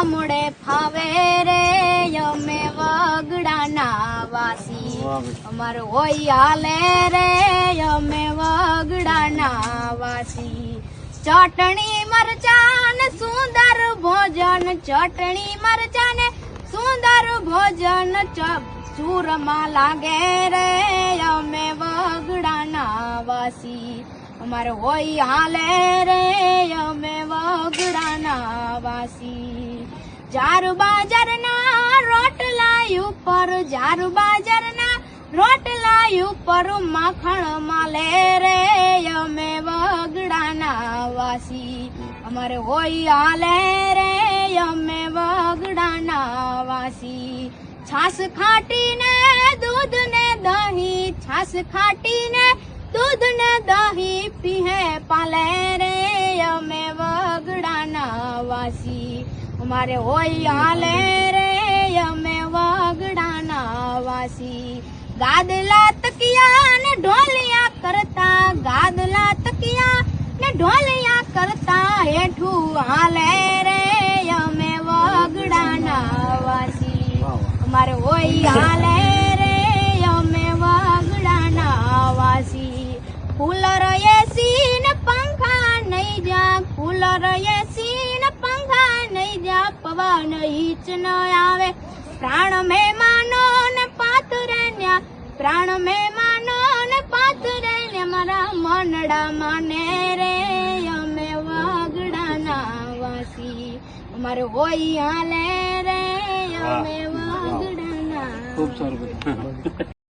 મોડે ફાવે રે અમે વગડાના વાસી અમારે હોય હાલે રે અમે વગડાના વાસી ચટણી મરચાં ને સુંદર ભોજન ચટણી મરચાં ને સુંદર ભોજન ચૂરમાં લાગે રે અમે વગડાના વાસી અમારે હોય હાલે રે અમે વગડાના વાસી જારુ બાજારના રોટલા ઉપર જારુ બાજારના રોટલા ઉપર માખણ માલે રે અમે વગડાના વાસી અમારે હોય હાલે રે અમે વગડાના વાસી છાસ ખાટીને દૂધ ને દહીં છાસ ખાટીને દૂધ ને દહીં પીહે પાલે રે અમે વગડાના વાસી અમારે હોય હાલે રે અમે વગડાના વાસી ગાદલા તકિયા ને ઢોલિયા કરતા ગાદલા તકિયા ને ઢોલિયા કરતા હેઠું હાલે રે અમે વગડાના વાસી અમારે હોય હાલે રે અમે વગડાના વાસી કુલર એસી ને પંખા નહીં જા કુલર એસી ને પંખા નહીં જા પવન હિચ ન આવે પ્રાણ મહેમાનો ને પાથરે ન્યા પ્રાણ મહેમાનો ને પાથરે ને મારા મનડા માને રે અમે વગડાના વાસી અમારે હોય હાલે રે અમે વગડાના. ખૂબ સારું.